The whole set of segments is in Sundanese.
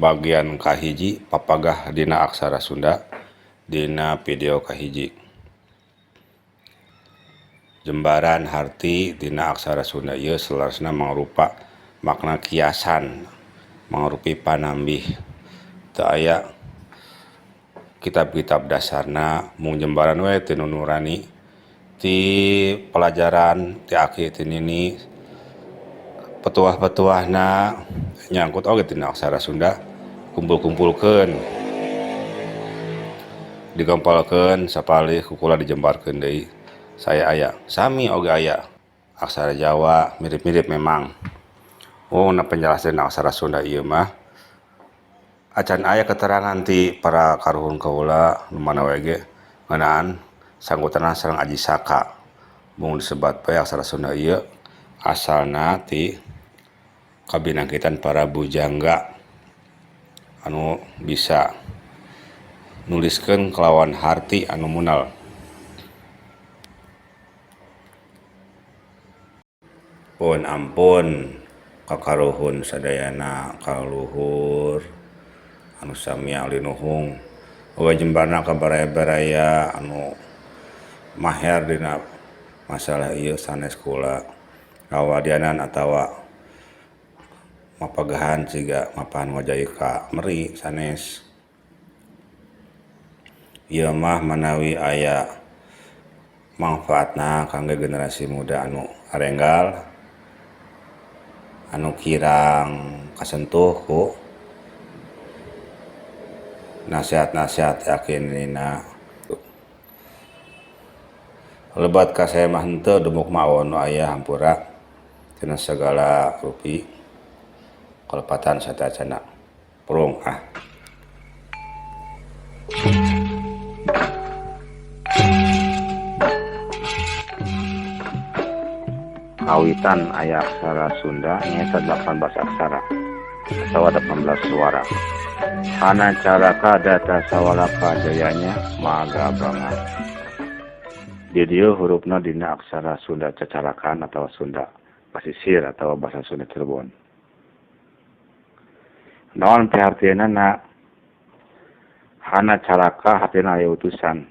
bagian kahiji papagah dina aksara Sunda dina video kahiji. Jembaran harti dina aksara Sunda ieu selarsna mangrupa makna kiasan, mangrupi panambih. Teu aya kitab-kitab dasarna mung jembaran we ti nu nurani ti pelajaran ti aki ti nini petuah-petuahna nyangkut oge tina aksara Sunda kumpul-kumpulkeun digempalkeun sapalih kukula dijembarkeun deui. Saya aya sami oge aya aksara Jawa mirip-mirip memang. Na penjelasan aksara Sunda ieu mah acan aya keterangan ti para karuhun kaula nu mana we ge ngeunaan sanggutanna sareng Aji Saka. Mung disebat bae aksara Sunda ieu asalna ti kabinangkitan para bujangga anu bisa nuliskeun kelawan harti anu munal. Pun ampun kakaruhun sadayana kaluhur anu sami alinuhung oge jembarna kabaraya-baraya anu maher dina masalah ieu sanes kula ngawadianan atawa mapagahan siga mapahan ngajai ka meri sanes. Ieu mah manawi aya manfaatna kangge generasi muda anu arenggal anu kirang kasentuh ku nasihat-nasihat yakinina. Lebat ka saya mah henteu dumuk maon nu aya hampura tina sagala rupi kalepatan satacana prung Kawitan aya aksara Sunda nyaeta 18 aksara atawa 18 suara. Hana caraka data sawalaka jayanya maga banget. Di dieu hurufna dina aksara Sunda cacarakan atau Sunda pasisir atau bahasa Sunda Cirebon. Naon pihartieunana hana caraka hatina aya utusan.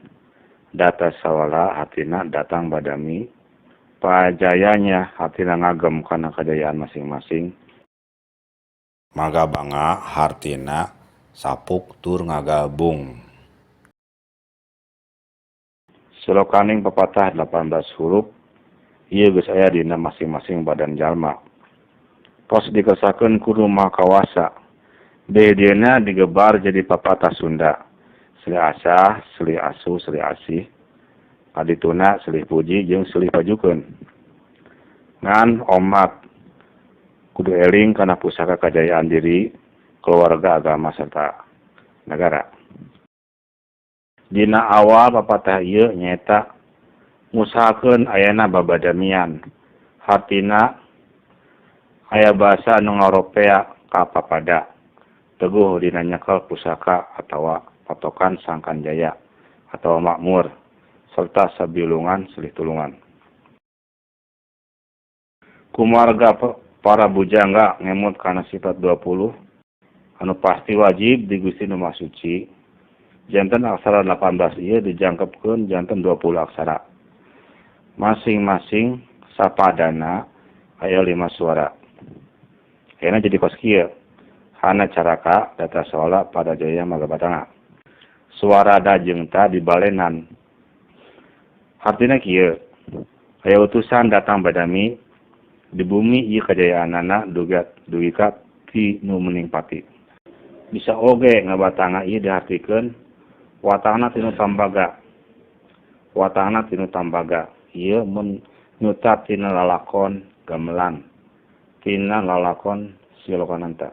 Data sawala hatina datang badami. Pajayanya hatina ngagem kana kajayaan masing-masing. Maga banga hartina sapuk tur ngagabung. Selokaning pepatah 18 huruf ieu geus aya dina masing-masing badan jalma. Tos dikesakeun ku rumah kawasa. Dedena digebar jadi pepatah Sunda. Silih asah, silih asuh, silih asih. Adituna silih puji jeung silih pajukeun. Ngan omat kudu eling kana pusaka kajayaan diri, keluarga, agama serta negara. Dina awal pepatah ieu nyaeta ngusahakeun ayana babadamian. Hartina aya basa anu ngaropea ka papada. Teguh dina nyekel pusaka atawa patokan sangkan jaya atawa makmur serta sabilungan silih tulungan. Kumarga para bujangga ngemut kana sifat 20 anu pasti wajib di Gusti Nu Maha Suci. Janten aksara 18 ieu dijangkepkeun janten 20 aksara. Masing-masing sapadana aya 5 suara. Ayeuna jadi kos kieu. Hana caraka data soala pada jaya maga batanga. Suara da jeung ta dibalenan. Artina kieu, aya utusan datang badami di bumi ieu kajayaanana dugi ka ti nu meuning pati. Bisa oge ngabatanga ieu diartikeun watangna tinu tambaga. Watangna tinu tambaga ieu mun nyutat tina lalakon gamelan. Tina lalakon silokananta.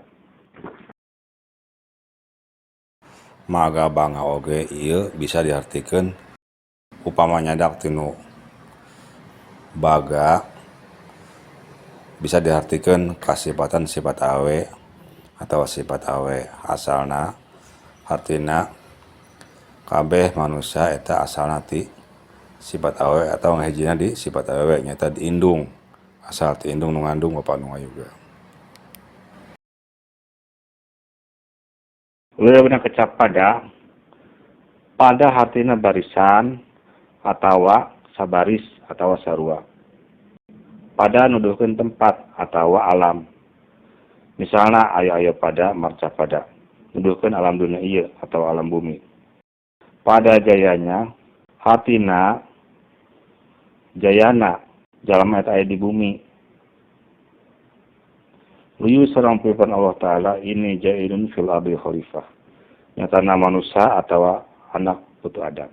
Maga banga oge ieu bisa diartikeun upama nyadak tinu baga bisa diartikeun kasifatan sifat awe atau sifat awe. Asalna artina kabeh manusia eta asalna ti sifat awe atau ngahijina di sifat awe nyata diindung. Asal ti indung nu ngandung bapa nu ngayuga. Leuna kecap pada hartina barisan atawa sabaris atawa sarua. Pada nuduhkeun tempat atawa alam. Misalna aya pada marca pada nuduhkeun alam dunia ieu atau alam bumi. Pada jayanya hartina jayana jalma eta aya di bumi. Liyu sareng firman Allah Ta'ala ini jailun fil ardi khalifah. Nyatana manusia atau anak putu Adam.